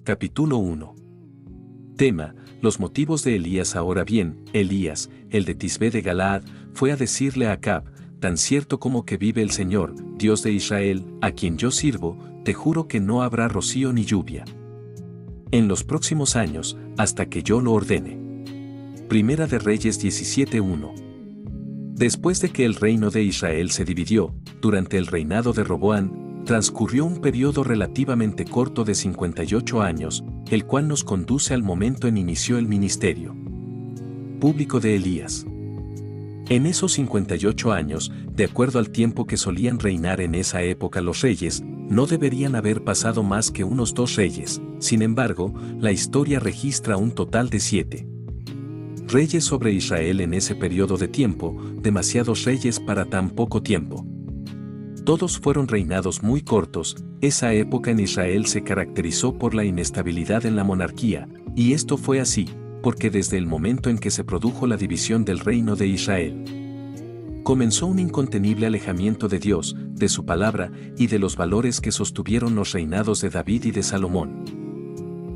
Capítulo 1. Tema: los motivos de Elías. Ahora bien, Elías, el de Tisbé de Galaad, fue a decirle a Acab: tan cierto como que vive el Señor, Dios de Israel, a quien yo sirvo, te juro que no habrá rocío ni lluvia en los próximos años, hasta que yo lo ordene. Primera de Reyes 17:1. Después de que el reino de Israel se dividió, durante el reinado de Roboam, transcurrió un periodo relativamente corto de 58 años, el cual nos conduce al momento en inició el ministerio público de Elías. En esos 58 años, de acuerdo al tiempo que solían reinar en esa época los reyes, no deberían haber pasado más que unos 2 reyes. Sin embargo, la historia registra un total de 7 reyes sobre Israel en ese periodo de tiempo, demasiados reyes para tan poco tiempo. Todos fueron reinados muy cortos. Esa época en Israel se caracterizó por la inestabilidad en la monarquía, y esto fue así, porque desde el momento en que se produjo la división del reino de Israel, comenzó un incontenible alejamiento de Dios, de su palabra y de los valores que sostuvieron los reinados de David y de Salomón.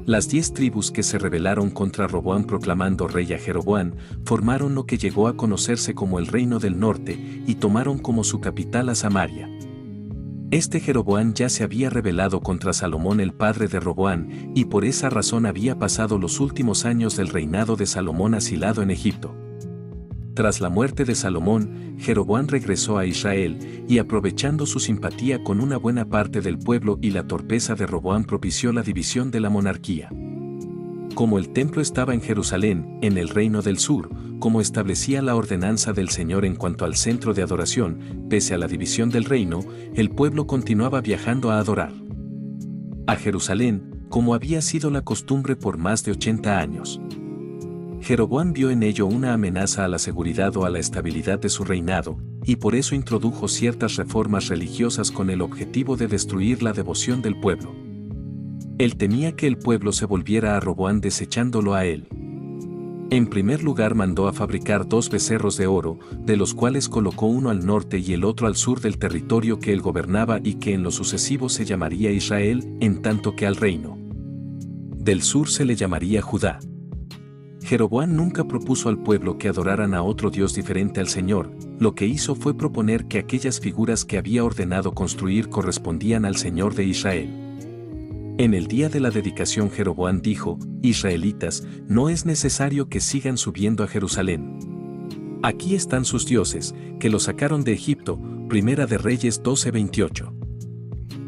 Las 10 tribus que se rebelaron contra Roboam proclamando rey a Jeroboam, formaron lo que llegó a conocerse como el Reino del Norte, y tomaron como su capital a Samaria. Este Jeroboam ya se había rebelado contra Salomón el padre de Roboam, y por esa razón había pasado los últimos años del reinado de Salomón asilado en Egipto. Tras la muerte de Salomón, Jeroboam regresó a Israel, y aprovechando su simpatía con una buena parte del pueblo y la torpeza de Roboam propició la división de la monarquía. Como el templo estaba en Jerusalén, en el reino del sur, como establecía la ordenanza del Señor en cuanto al centro de adoración, pese a la división del reino, el pueblo continuaba viajando a adorar a Jerusalén, como había sido la costumbre por más de 80 años. Jeroboam vio en ello una amenaza a la seguridad o a la estabilidad de su reinado, y por eso introdujo ciertas reformas religiosas con el objetivo de destruir la devoción del pueblo. Él temía que el pueblo se volviera a Roboam desechándolo a él. En primer lugar mandó a fabricar 2 becerros de oro, de los cuales colocó uno al norte y el otro al sur del territorio que él gobernaba y que en lo sucesivo se llamaría Israel, en tanto que al reino del sur se le llamaría Judá. Jeroboam nunca propuso al pueblo que adoraran a otro Dios diferente al Señor. Lo que hizo fue proponer que aquellas figuras que había ordenado construir correspondían al Señor de Israel. En el día de la dedicación Jeroboam dijo: Israelitas, no es necesario que sigan subiendo a Jerusalén. Aquí están sus dioses, que los sacaron de Egipto. Primera de Reyes 12:28.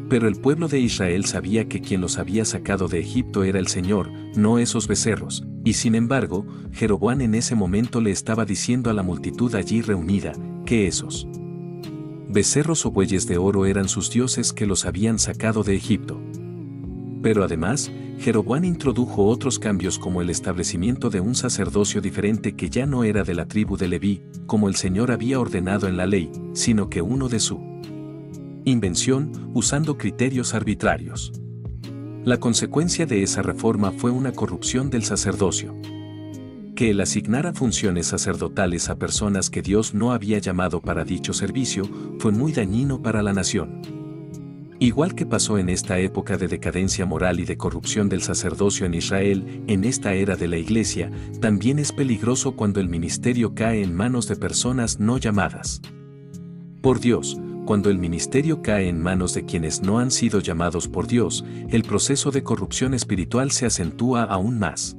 Pero el pueblo de Israel sabía que quien los había sacado de Egipto era el Señor, no esos becerros, y sin embargo, Jeroboam en ese momento le estaba diciendo a la multitud allí reunida, que esos becerros o bueyes de oro eran sus dioses que los habían sacado de Egipto. Pero además, Jeroboam introdujo otros cambios como el establecimiento de un sacerdocio diferente que ya no era de la tribu de Leví, como el Señor había ordenado en la ley, sino que uno de su invención, usando criterios arbitrarios. La consecuencia de esa reforma fue una corrupción del sacerdocio. Que él asignara funciones sacerdotales a personas que Dios no había llamado para dicho servicio, fue muy dañino para la nación. Igual que pasó en esta época de decadencia moral y de corrupción del sacerdocio en Israel, en esta era de la Iglesia, también es peligroso cuando el ministerio cae en manos de personas no llamadas por Dios. Cuando el ministerio cae en manos de quienes no han sido llamados por Dios, el proceso de corrupción espiritual se acentúa aún más.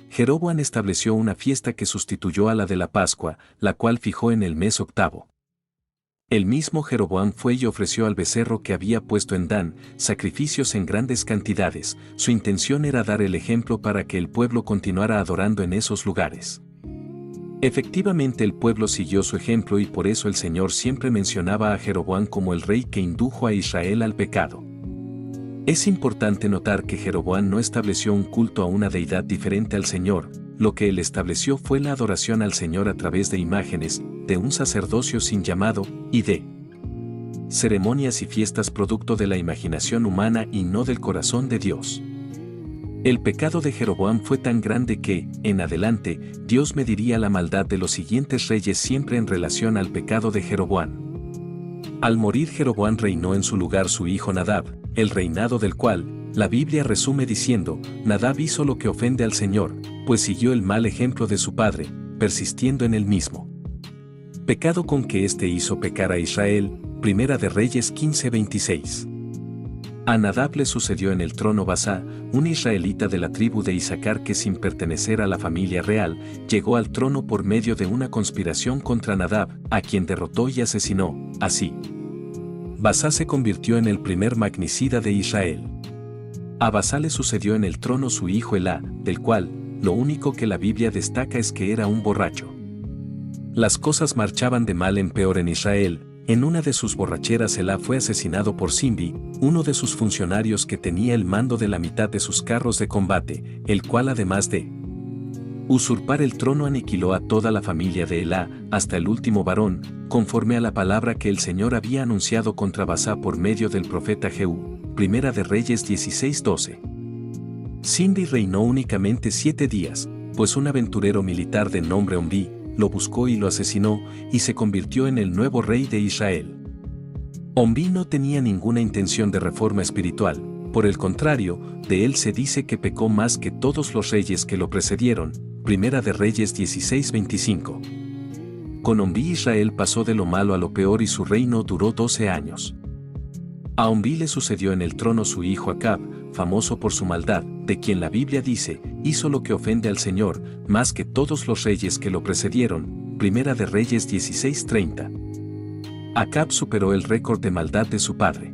Jeroboam estableció una fiesta que sustituyó a la de la Pascua, la cual fijó en el mes 8. El mismo Jeroboam fue y ofreció al becerro que había puesto en Dan, sacrificios en grandes cantidades. Su intención era dar el ejemplo para que el pueblo continuara adorando en esos lugares. Efectivamente el pueblo siguió su ejemplo y por eso el Señor siempre mencionaba a Jeroboam como el rey que indujo a Israel al pecado. Es importante notar que Jeroboam no estableció un culto a una deidad diferente al Señor. Lo que él estableció fue la adoración al Señor a través de imágenes, de un sacerdocio sin llamado, y de ceremonias y fiestas producto de la imaginación humana y no del corazón de Dios. El pecado de Jeroboam fue tan grande que, en adelante, Dios mediría la maldad de los siguientes reyes siempre en relación al pecado de Jeroboam. Al morir Jeroboam reinó en su lugar su hijo Nadab, el reinado del cual, La Biblia resume diciendo, Nadab hizo lo que ofende al Señor, pues siguió el mal ejemplo de su padre, persistiendo en el mismo pecado con que éste hizo pecar a Israel. Primera de Reyes 15:26. A Nadab le sucedió en el trono Basá, un israelita de la tribu de Isaacar que sin pertenecer a la familia real, llegó al trono por medio de una conspiración contra Nadab, a quien derrotó y asesinó. Así, Basá se convirtió en el primer magnicida de Israel. A Basá le sucedió en el trono su hijo Elá, del cual, lo único que la Biblia destaca es que era un borracho. Las cosas marchaban de mal en peor en Israel. En una de sus borracheras Elá fue asesinado por Zimri, uno de sus funcionarios que tenía el mando de la mitad de sus carros de combate, el cual además de usurpar el trono aniquiló a toda la familia de Elá, hasta el último varón, conforme a la palabra que el Señor había anunciado contra Basá por medio del profeta Jehú. Primera de Reyes 16:12. Zimri reinó únicamente 7 días, pues un aventurero militar de nombre Omri lo buscó y lo asesinó, y se convirtió en el nuevo rey de Israel. Omri no tenía ninguna intención de reforma espiritual, por el contrario, de él se dice que pecó más que todos los reyes que lo precedieron. Primera de Reyes 16:25. Con Omri Israel pasó de lo malo a lo peor y su reino duró 12 años. A Omri le sucedió en el trono su hijo Acab, famoso por su maldad, de quien la Biblia dice, hizo lo que ofende al Señor, más que todos los reyes que lo precedieron. Primera de Reyes 16:30. Acab superó el récord de maldad de su padre.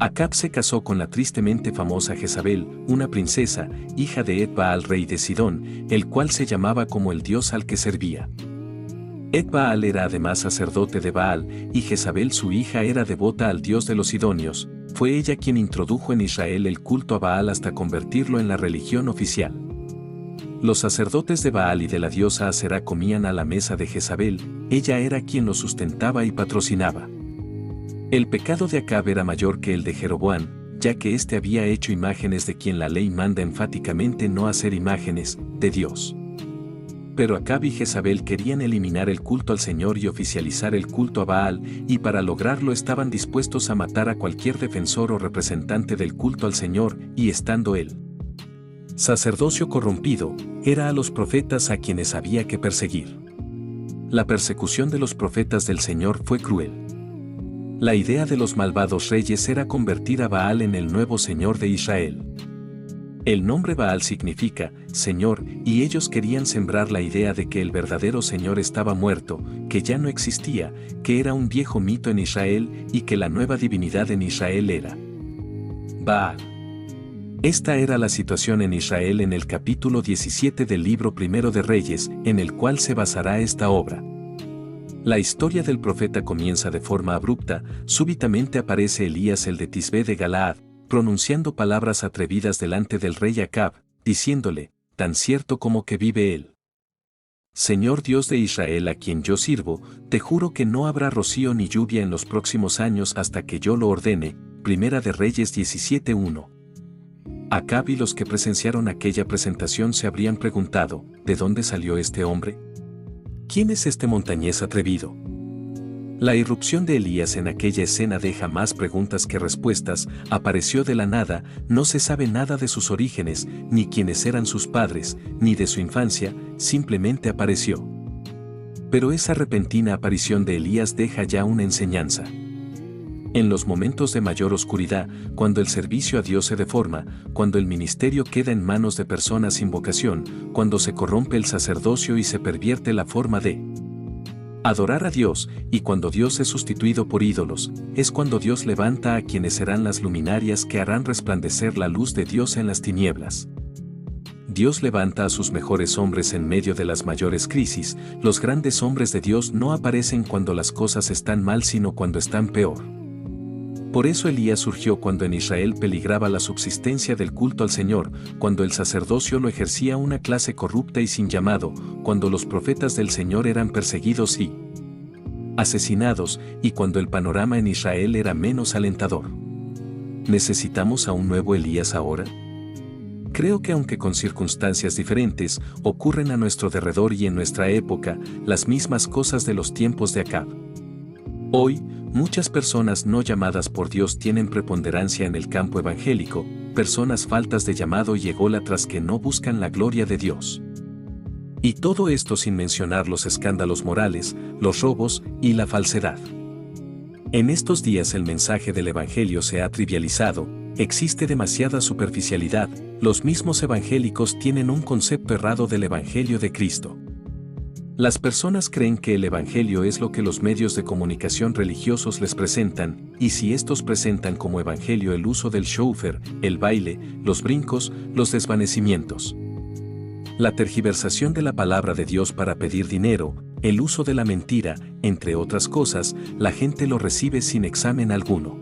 Acab se casó con la tristemente famosa Jezabel, una princesa, hija de Ed-Baal rey de Sidón, el cual se llamaba como el dios al que servía. Ed-Baal era además sacerdote de Baal, y Jezabel su hija era devota al dios de los sidonios. Fue ella quien introdujo en Israel el culto a Baal hasta convertirlo en la religión oficial. Los sacerdotes de Baal y de la diosa Aserá comían a la mesa de Jezabel, ella era quien los sustentaba y patrocinaba. El pecado de Acab era mayor que el de Jeroboam, ya que éste había hecho imágenes de quien la ley manda enfáticamente no hacer imágenes, de Dios. Pero Acab y Jezabel querían eliminar el culto al Señor y oficializar el culto a Baal, y para lograrlo estaban dispuestos a matar a cualquier defensor o representante del culto al Señor, y estando el sacerdocio corrompido, era a los profetas a quienes había que perseguir. La persecución de los profetas del Señor fue cruel. La idea de los malvados reyes era convertir a Baal en el nuevo Señor de Israel. El nombre Baal significa Señor, y ellos querían sembrar la idea de que el verdadero Señor estaba muerto, que ya no existía, que era un viejo mito en Israel y que la nueva divinidad en Israel era Baal. Esta era la situación en Israel en el capítulo 17 del libro primero de Reyes, en el cual se basará esta obra. La historia del profeta comienza de forma abrupta, súbitamente aparece Elías el de Tisbé de Galaad, pronunciando palabras atrevidas delante del rey Acab, diciéndole, tan cierto como que vive él, Señor Dios de Israel a quien yo sirvo, te juro que no habrá rocío ni lluvia en los próximos años hasta que yo lo ordene. Primera de Reyes 17:1. Acab y los que presenciaron aquella presentación se habrían preguntado, ¿de dónde salió este hombre? ¿Quién es este montañés atrevido? La irrupción de Elías en aquella escena deja más preguntas que respuestas. Apareció de la nada, no se sabe nada de sus orígenes, ni quiénes eran sus padres, ni de su infancia, simplemente apareció. Pero esa repentina aparición de Elías deja ya una enseñanza. En los momentos de mayor oscuridad, cuando el servicio a Dios se deforma, cuando el ministerio queda en manos de personas sin vocación, cuando se corrompe el sacerdocio y se pervierte la forma de adorar a Dios, y cuando Dios es sustituido por ídolos, es cuando Dios levanta a quienes serán las luminarias que harán resplandecer la luz de Dios en las tinieblas. Dios levanta a sus mejores hombres en medio de las mayores crisis. Los grandes hombres de Dios no aparecen cuando las cosas están mal sino cuando están peor. Por eso Elías surgió cuando en Israel peligraba la subsistencia del culto al Señor, cuando el sacerdocio lo ejercía una clase corrupta y sin llamado, cuando los profetas del Señor eran perseguidos y asesinados, y cuando el panorama en Israel era menos alentador. ¿Necesitamos a un nuevo Elías ahora? Creo que aunque con circunstancias diferentes, ocurren a nuestro derredor y en nuestra época, las mismas cosas de los tiempos de Acab. Hoy, muchas personas no llamadas por Dios tienen preponderancia en el campo evangélico, personas faltas de llamado y ególatras que no buscan la gloria de Dios. Y todo esto sin mencionar los escándalos morales, los robos y la falsedad. En estos días el mensaje del Evangelio se ha trivializado, existe demasiada superficialidad, los mismos evangélicos tienen un concepto errado del Evangelio de Cristo. Las personas creen que el Evangelio es lo que los medios de comunicación religiosos les presentan, y si estos presentan como Evangelio el uso del shofar, el baile, los brincos, los desvanecimientos, la tergiversación de la palabra de Dios para pedir dinero, el uso de la mentira, entre otras cosas, la gente lo recibe sin examen alguno.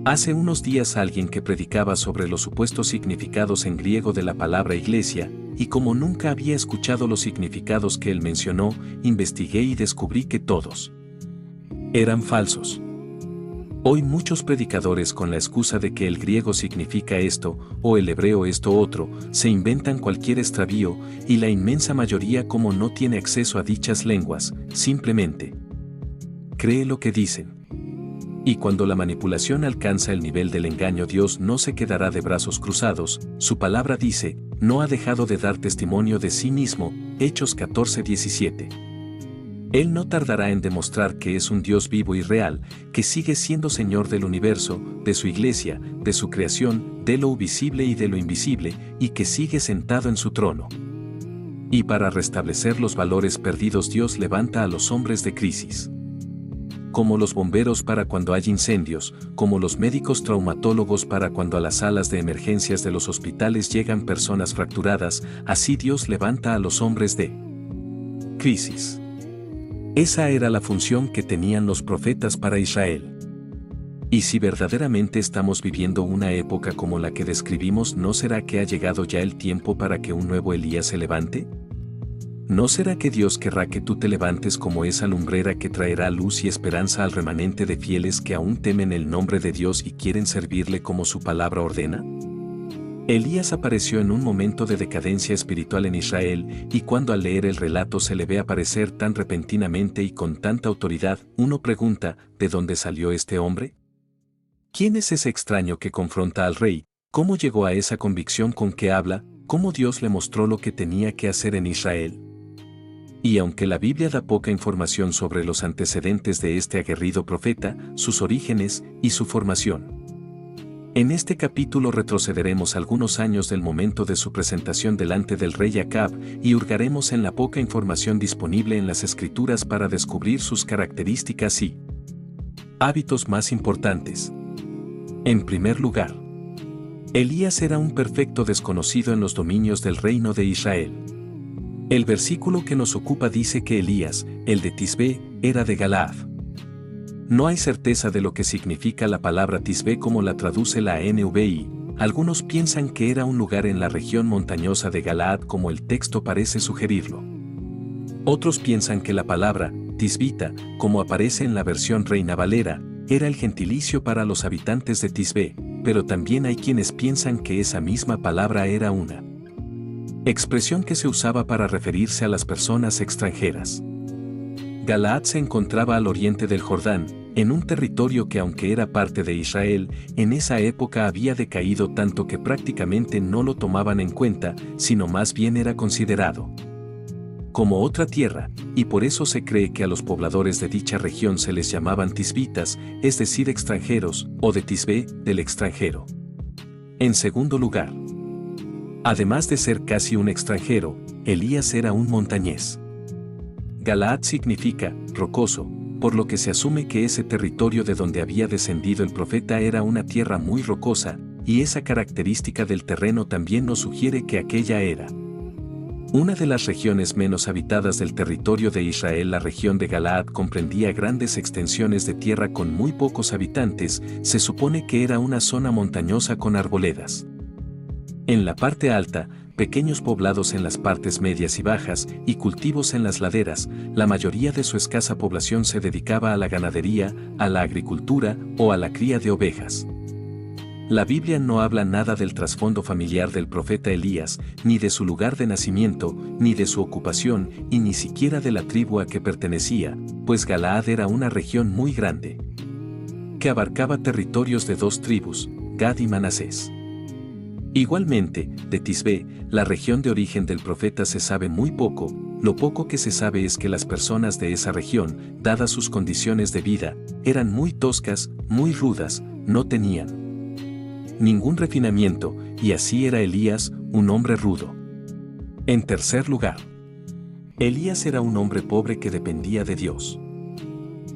Hace unos días alguien que predicaba sobre los supuestos significados en griego de la palabra iglesia, y como nunca había escuchado los significados que él mencionó, investigué y descubrí que todos eran falsos. Hoy muchos predicadores con la excusa de que el griego significa esto, o el hebreo esto otro, se inventan cualquier extravío, y la inmensa mayoría como no tiene acceso a dichas lenguas, simplemente cree lo que dicen. Y cuando la manipulación alcanza el nivel del engaño, Dios no se quedará de brazos cruzados, su palabra dice, no ha dejado de dar testimonio de sí mismo, Hechos 14:17. Él no tardará en demostrar que es un Dios vivo y real, que sigue siendo Señor del universo, de su iglesia, de su creación, de lo visible y de lo invisible, y que sigue sentado en su trono. Y para restablecer los valores perdidos, Dios levanta a los hombres de crisis. Como los bomberos para cuando hay incendios, como los médicos traumatólogos para cuando a las salas de emergencias de los hospitales llegan personas fracturadas, así Dios levanta a los hombres de crisis. Esa era la función que tenían los profetas para Israel. Y si verdaderamente estamos viviendo una época como la que describimos, ¿no será que ha llegado ya el tiempo para que un nuevo Elías se levante? ¿No será que Dios querrá que tú te levantes como esa lumbrera que traerá luz y esperanza al remanente de fieles que aún temen el nombre de Dios y quieren servirle como su palabra ordena? Elías apareció en un momento de decadencia espiritual en Israel, y cuando al leer el relato se le ve aparecer tan repentinamente y con tanta autoridad, uno pregunta, ¿de dónde salió este hombre? ¿Quién es ese extraño que confronta al rey? ¿Cómo llegó a esa convicción con que habla? ¿Cómo Dios le mostró lo que tenía que hacer en Israel? Y aunque la Biblia da poca información sobre los antecedentes de este aguerrido profeta, sus orígenes y su formación, en este capítulo retrocederemos algunos años del momento de su presentación delante del rey Acab y hurgaremos en la poca información disponible en las Escrituras para descubrir sus características y hábitos más importantes. En primer lugar, Elías era un perfecto desconocido en los dominios del reino de Israel. El versículo que nos ocupa dice que Elías, el de Tisbe, era de Galaad. No hay certeza de lo que significa la palabra Tisbe como la traduce la NVI. Algunos piensan que era un lugar en la región montañosa de Galaad como el texto parece sugerirlo. Otros piensan que la palabra Tisbita, como aparece en la versión Reina Valera, era el gentilicio para los habitantes de Tisbe, pero también hay quienes piensan que esa misma palabra era una expresión que se usaba para referirse a las personas extranjeras. Galaad se encontraba al oriente del Jordán, en un territorio que aunque era parte de Israel, en esa época había decaído tanto que prácticamente no lo tomaban en cuenta, sino más bien era considerado como otra tierra, y por eso se cree que a los pobladores de dicha región se les llamaban tisbitas, es decir extranjeros, o de Tisbe, del extranjero. En segundo lugar, además de ser casi un extranjero, Elías era un montañés. Galaad significa rocoso, por lo que se asume que ese territorio de donde había descendido el profeta era una tierra muy rocosa, y esa característica del terreno también nos sugiere que aquella era una de las regiones menos habitadas del territorio de Israel. La región de Galaad comprendía grandes extensiones de tierra con muy pocos habitantes, se supone que era una zona montañosa con arboledas en la parte alta, pequeños poblados en las partes medias y bajas, y cultivos en las laderas. La mayoría de su escasa población se dedicaba a la ganadería, a la agricultura o a la cría de ovejas. La Biblia no habla nada del trasfondo familiar del profeta Elías, ni de su lugar de nacimiento, ni de su ocupación, y ni siquiera de la tribu a que pertenecía, pues Galaad era una región muy grande, que abarcaba territorios de dos tribus, Gad y Manasés. Igualmente, de Tisbé, la región de origen del profeta, se sabe muy poco. Lo poco que se sabe es que las personas de esa región, dadas sus condiciones de vida, eran muy toscas, muy rudas, no tenían ningún refinamiento, y así era Elías, un hombre rudo. En tercer lugar, Elías era un hombre pobre que dependía de Dios.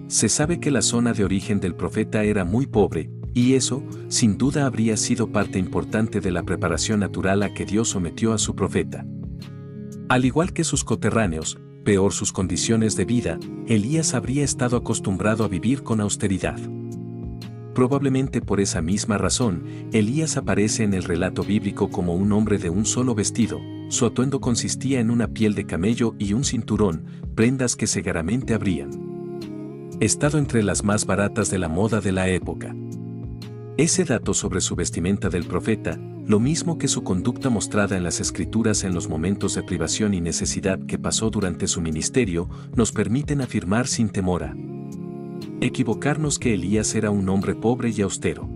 Se sabe que la zona de origen del profeta era muy pobre, y eso, sin duda, habría sido parte importante de la preparación natural a que Dios sometió a su profeta. Al igual que sus coterráneos, peor sus condiciones de vida, Elías habría estado acostumbrado a vivir con austeridad. Probablemente por esa misma razón, Elías aparece en el relato bíblico como un hombre de un solo vestido. Su atuendo consistía en una piel de camello y un cinturón, prendas que seguramente habrían estado entre las más baratas de la moda de la época. Ese dato sobre su vestimenta del profeta, lo mismo que su conducta mostrada en las Escrituras en los momentos de privación y necesidad que pasó durante su ministerio, nos permiten afirmar sin temor a equivocarnos que Elías era un hombre pobre y austero.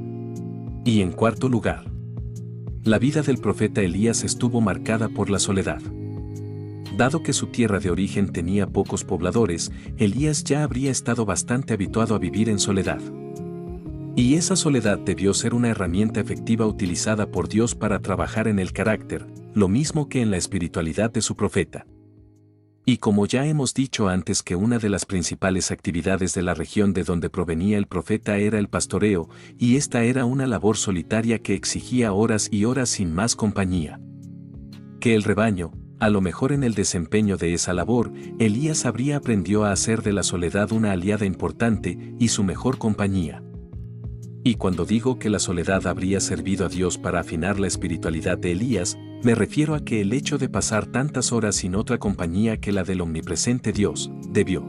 Y en cuarto lugar, la vida del profeta Elías estuvo marcada por la soledad. Dado que su tierra de origen tenía pocos pobladores, Elías ya habría estado bastante habituado a vivir en soledad. Y esa soledad debió ser una herramienta efectiva utilizada por Dios para trabajar en el carácter, lo mismo que en la espiritualidad de su profeta. Y como ya hemos dicho antes que una de las principales actividades de la región de donde provenía el profeta era el pastoreo, y esta era una labor solitaria que exigía horas y horas sin más compañía que el rebaño. A lo mejor en el desempeño de esa labor, Elías habría aprendido a hacer de la soledad una aliada importante y su mejor compañía. Y cuando digo que la soledad habría servido a Dios para afinar la espiritualidad de Elías, me refiero a que el hecho de pasar tantas horas sin otra compañía que la del omnipresente Dios, debió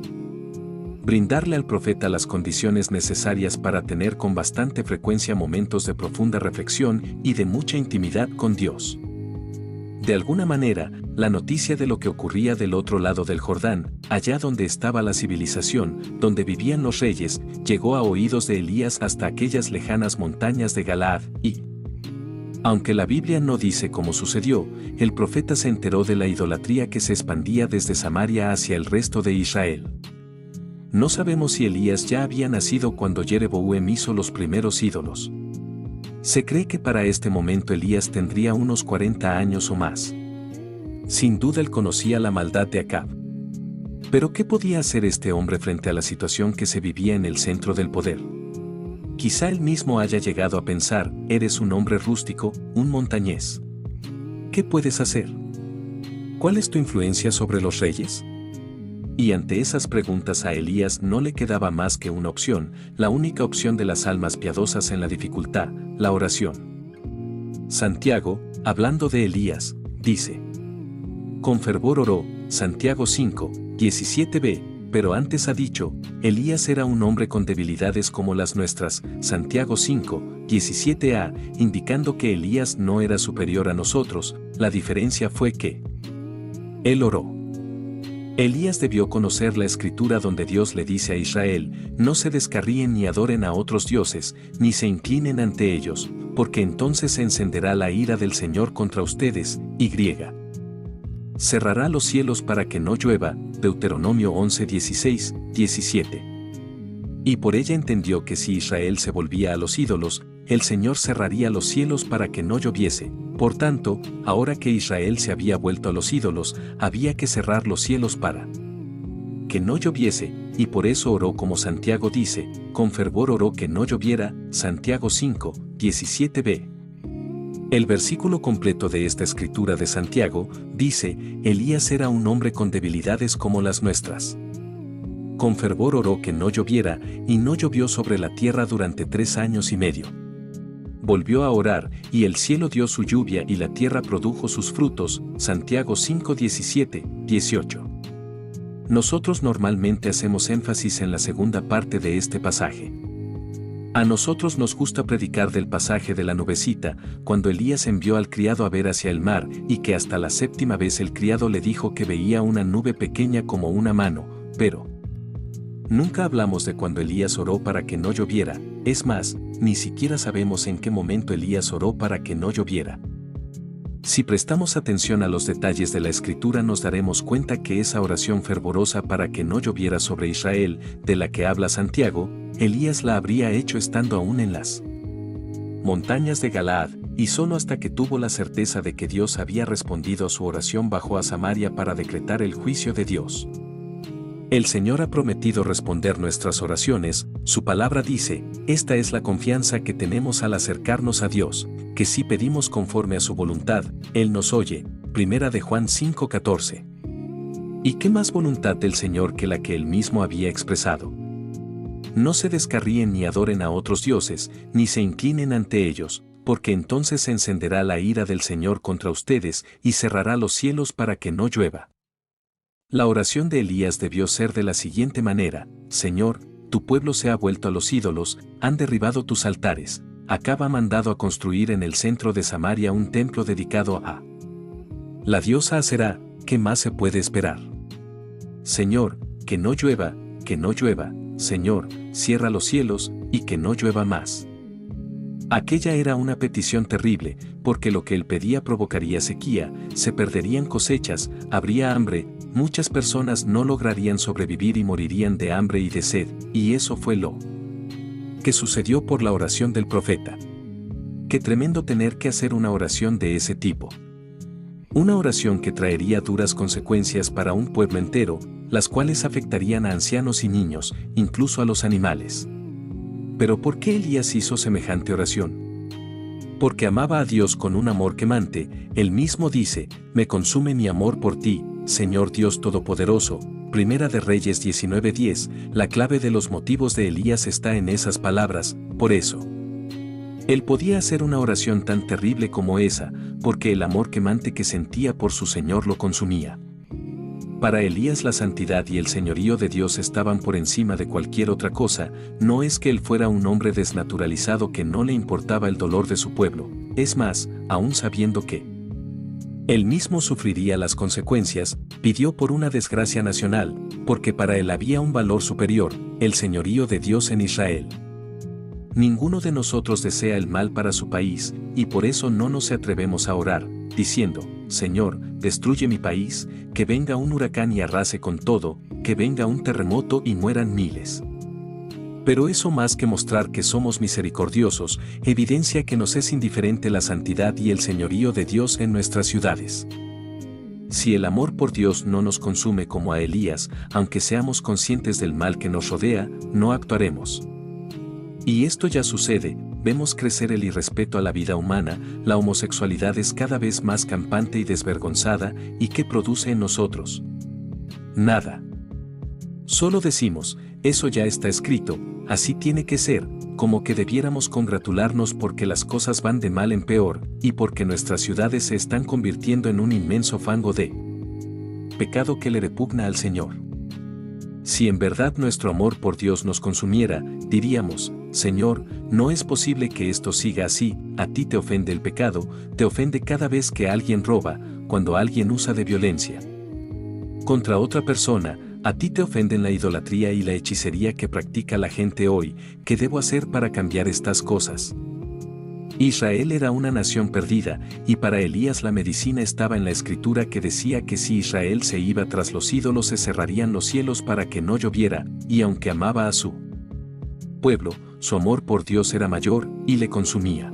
brindarle al profeta las condiciones necesarias para tener con bastante frecuencia momentos de profunda reflexión y de mucha intimidad con Dios. De alguna manera, la noticia de lo que ocurría del otro lado del Jordán, allá donde estaba la civilización, donde vivían los reyes, llegó a oídos de Elías hasta aquellas lejanas montañas de Galaad, y, aunque la Biblia no dice cómo sucedió, el profeta se enteró de la idolatría que se expandía desde Samaria hacia el resto de Israel. No sabemos si Elías ya había nacido cuando Jeroboam hizo los primeros ídolos. Se cree que para este momento Elías tendría unos 40 años o más. Sin duda él conocía la maldad de Acab. Pero ¿qué podía hacer este hombre frente a la situación que se vivía en el centro del poder? Quizá él mismo haya llegado a pensar, eres un hombre rústico, un montañés. ¿Qué puedes hacer? ¿Cuál es tu influencia sobre los reyes? Y ante esas preguntas a Elías no le quedaba más que una opción, la única opción de las almas piadosas en la dificultad, la oración. Santiago, hablando de Elías, dice: con fervor oró, Santiago 5, 17b, pero antes ha dicho, Elías era un hombre con debilidades como las nuestras, Santiago 5, 17a, indicando que Elías no era superior a nosotros, la diferencia fue que él oró. Elías debió conocer la escritura donde Dios le dice a Israel, no se descarríen ni adoren a otros dioses, ni se inclinen ante ellos, porque entonces se encenderá la ira del Señor contra ustedes, y cerrará los cielos para que no llueva, Deuteronomio 11, 16, 17. Y por ella entendió que si Israel se volvía a los ídolos, el Señor cerraría los cielos para que no lloviese. Por tanto, ahora que Israel se había vuelto a los ídolos, había que cerrar los cielos para que no lloviese, y por eso oró como Santiago dice, con fervor oró que no lloviera, Santiago 5, 17b. El versículo completo de esta escritura de Santiago dice, Elías era un hombre con debilidades como las nuestras. Con fervor oró que no lloviera, y no llovió sobre la tierra durante 3 años y medio. Volvió a orar, y el cielo dio su lluvia y la tierra produjo sus frutos, Santiago 5, 17, 18. Nosotros normalmente hacemos énfasis en la segunda parte de este pasaje. A nosotros nos gusta predicar del pasaje de la nubecita, cuando Elías envió al criado a ver hacia el mar, y que hasta la 7ª vez el criado le dijo que veía una nube pequeña como una mano, pero nunca hablamos de cuando Elías oró para que no lloviera, es más, ni siquiera sabemos en qué momento Elías oró para que no lloviera. Si prestamos atención a los detalles de la Escritura nos daremos cuenta que esa oración fervorosa para que no lloviera sobre Israel, de la que habla Santiago, Elías la habría hecho estando aún en las montañas de Galaad, y solo hasta que tuvo la certeza de que Dios había respondido a su oración bajó a Samaria para decretar el juicio de Dios. El Señor ha prometido responder nuestras oraciones, su palabra dice, esta es la confianza que tenemos al acercarnos a Dios, que si pedimos conforme a su voluntad, Él nos oye. Primera de Juan 5:14. ¿Y qué más voluntad del Señor que la que Él mismo había expresado? No se descarríen ni adoren a otros dioses, ni se inclinen ante ellos, porque entonces se encenderá la ira del Señor contra ustedes y cerrará los cielos para que no llueva. La oración de Elías debió ser de la siguiente manera: Señor, tu pueblo se ha vuelto a los ídolos, han derribado tus altares. Acab ha mandado a construir en el centro de Samaria un templo dedicado a la diosa Aserá. ¿Qué más se puede esperar? Señor, que no llueva, Señor, cierra los cielos, y que no llueva más. Aquella era una petición terrible, porque lo que él pedía provocaría sequía, se perderían cosechas, habría hambre, muchas personas no lograrían sobrevivir y morirían de hambre y de sed, y eso fue lo que sucedió por la oración del profeta. Qué tremendo tener que hacer una oración de ese tipo. Una oración que traería duras consecuencias para un pueblo entero, las cuales afectarían a ancianos y niños, incluso a los animales. Pero ¿por qué Elías hizo semejante oración? Porque amaba a Dios con un amor quemante. Él mismo dice, me consume mi amor por ti, Señor Dios Todopoderoso. Primera de Reyes 19:10. La clave de los motivos de Elías está en esas palabras, por eso. Él podía hacer una oración tan terrible como esa, porque el amor quemante que sentía por su Señor lo consumía. Para Elías la santidad y el señorío de Dios estaban por encima de cualquier otra cosa. No es que él fuera un hombre desnaturalizado que no le importaba el dolor de su pueblo, es más, aún sabiendo que él mismo sufriría las consecuencias, pidió por una desgracia nacional, porque para él había un valor superior, el señorío de Dios en Israel. Ninguno de nosotros desea el mal para su país, y por eso no nos atrevemos a orar, diciendo, Señor, destruye mi país, que venga un huracán y arrase con todo, que venga un terremoto y mueran miles. Pero eso más que mostrar que somos misericordiosos, evidencia que nos es indiferente la santidad y el señorío de Dios en nuestras ciudades. Si el amor por Dios no nos consume como a Elías, aunque seamos conscientes del mal que nos rodea, no actuaremos. Y esto ya sucede, vemos crecer el irrespeto a la vida humana, la homosexualidad es cada vez más campante y desvergonzada, ¿y qué produce en nosotros? Nada. Solo decimos, eso ya está escrito, así tiene que ser, como que debiéramos congratularnos porque las cosas van de mal en peor, y porque nuestras ciudades se están convirtiendo en un inmenso fango de pecado que le repugna al Señor. Si en verdad nuestro amor por Dios nos consumiera, diríamos, Señor, no es posible que esto siga así, a ti te ofende el pecado, te ofende cada vez que alguien roba, cuando alguien usa de violencia contra otra persona, a ti te ofenden la idolatría y la hechicería que practica la gente hoy. ¿Qué debo hacer para cambiar estas cosas? Israel era una nación perdida, y para Elías la medicina estaba en la escritura que decía que si Israel se iba tras los ídolos se cerrarían los cielos para que no lloviera, y aunque amaba a su pueblo, su amor por Dios era mayor, y le consumía.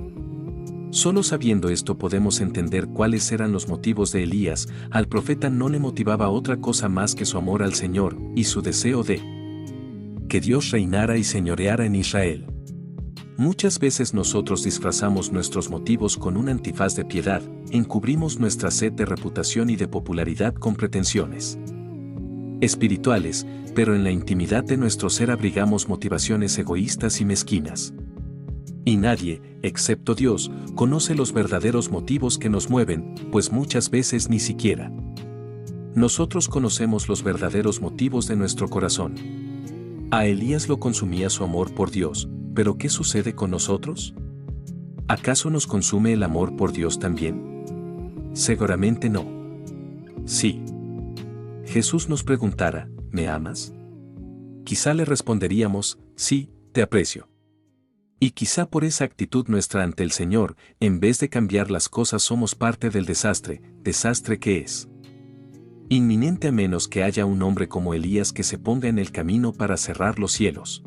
Solo sabiendo esto podemos entender cuáles eran los motivos de Elías. Al profeta no le motivaba otra cosa más que su amor al Señor, y su deseo de que Dios reinara y señoreara en Israel. Muchas veces nosotros disfrazamos nuestros motivos con un antifaz de piedad, encubrimos nuestra sed de reputación y de popularidad con pretensiones espirituales, pero en la intimidad de nuestro ser abrigamos motivaciones egoístas y mezquinas. Y nadie, excepto Dios, conoce los verdaderos motivos que nos mueven, pues muchas veces ni siquiera nosotros conocemos los verdaderos motivos de nuestro corazón. A Elías lo consumía su amor por Dios, pero ¿qué sucede con nosotros? ¿Acaso nos consume el amor por Dios también? Seguramente no. Sí. Jesús nos preguntara, ¿me amas? Quizá le responderíamos, sí, te aprecio. Y quizá por esa actitud nuestra ante el Señor, en vez de cambiar las cosas somos parte del desastre que es inminente a menos que haya un hombre como Elías que se ponga en el camino para cerrar los cielos.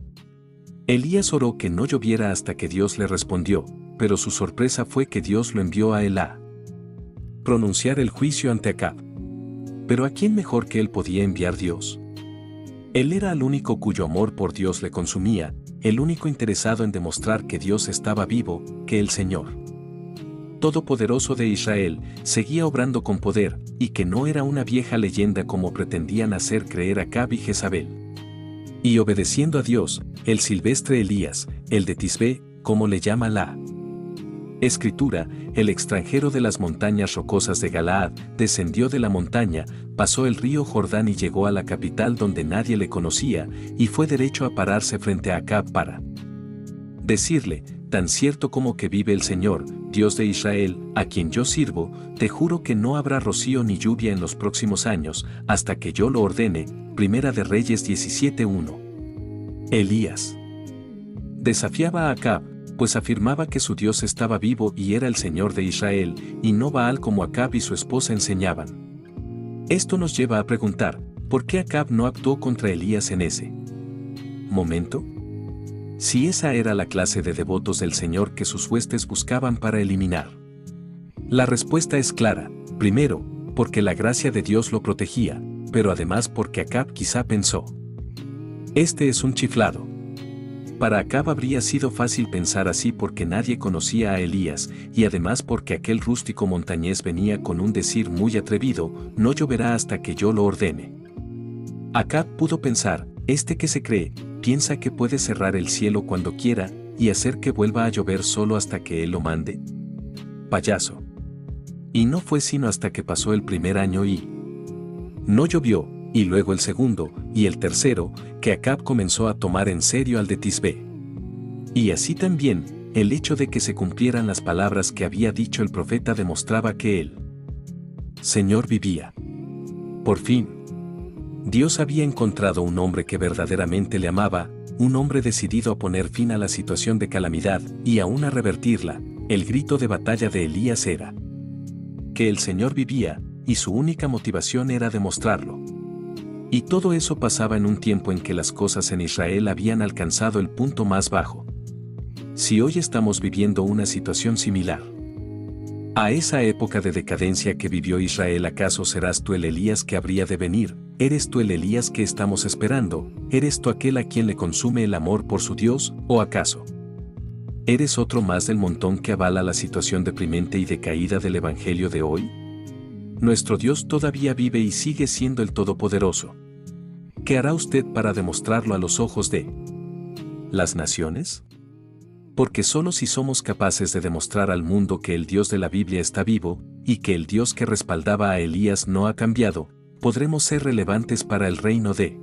Elías oró que no lloviera hasta que Dios le respondió, pero su sorpresa fue que Dios lo envió a él a pronunciar el juicio ante Acab. Pero ¿a quién mejor que él podía enviar Dios? Él era el único cuyo amor por Dios le consumía, el único interesado en demostrar que Dios estaba vivo, que el Señor Todopoderoso de Israel seguía obrando con poder, y que no era una vieja leyenda como pretendían hacer creer Acab y Jezabel. Y obedeciendo a Dios, el silvestre Elías, el de Tisbé, como le llama la Escritura, el extranjero de las montañas rocosas de Galaad, descendió de la montaña, pasó el río Jordán y llegó a la capital donde nadie le conocía, y fue derecho a pararse frente a Acab para decirle: tan cierto como que vive el Señor, Dios de Israel, a quien yo sirvo, te juro que no habrá rocío ni lluvia en los próximos años, hasta que yo lo ordene. Primera de Reyes 17:1. Elías desafiaba a Acab, pues afirmaba que su Dios estaba vivo y era el Señor de Israel, y no Baal como Acab y su esposa enseñaban. Esto nos lleva a preguntar, ¿por qué Acab no actuó contra Elías en ese momento? Si esa era la clase de devotos del Señor que sus huestes buscaban para eliminar. La respuesta es clara: primero, porque la gracia de Dios lo protegía, pero además porque Acab quizá pensó: este es un chiflado. Para Acab habría sido fácil pensar así porque nadie conocía a Elías, y además porque aquel rústico montañés venía con un decir muy atrevido: no lloverá hasta que yo lo ordene. Acab pudo pensar: este que se cree, piensa que puede cerrar el cielo cuando quiera, y hacer que vuelva a llover solo hasta que él lo mande. Payaso. Y no fue sino hasta que pasó el primer año y no llovió, y luego el segundo, y el tercero, que Acab comenzó a tomar en serio al de Tisbé. Y así también, el hecho de que se cumplieran las palabras que había dicho el profeta demostraba que el Señor vivía. Por fin, Dios había encontrado un hombre que verdaderamente le amaba, un hombre decidido a poner fin a la situación de calamidad y aún a revertirla. El grito de batalla de Elías era que el Señor vivía, y su única motivación era demostrarlo. Y todo eso pasaba en un tiempo en que las cosas en Israel habían alcanzado el punto más bajo. Si hoy estamos viviendo una situación similar a esa época de decadencia que vivió Israel, ¿acaso serás tú el Elías que habría de venir? ¿Eres tú el Elías que estamos esperando? ¿Eres tú aquel a quien le consume el amor por su Dios? ¿O acaso eres otro más del montón que avala la situación deprimente y decaída del Evangelio de hoy? Nuestro Dios todavía vive y sigue siendo el Todopoderoso. ¿Qué hará usted para demostrarlo a los ojos de las naciones? Porque solo si somos capaces de demostrar al mundo que el Dios de la Biblia está vivo, y que el Dios que respaldaba a Elías no ha cambiado, podremos ser relevantes para el reino de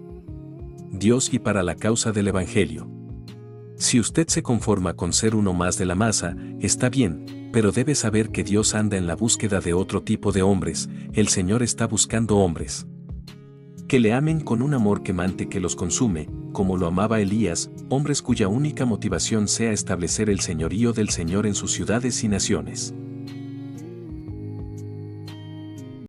Dios y para la causa del Evangelio. Si usted se conforma con ser uno más de la masa, está bien, pero debe saber que Dios anda en la búsqueda de otro tipo de hombres. El Señor está buscando hombres que le amen con un amor quemante que los consume, como lo amaba Elías, hombres cuya única motivación sea establecer el señorío del Señor en sus ciudades y naciones.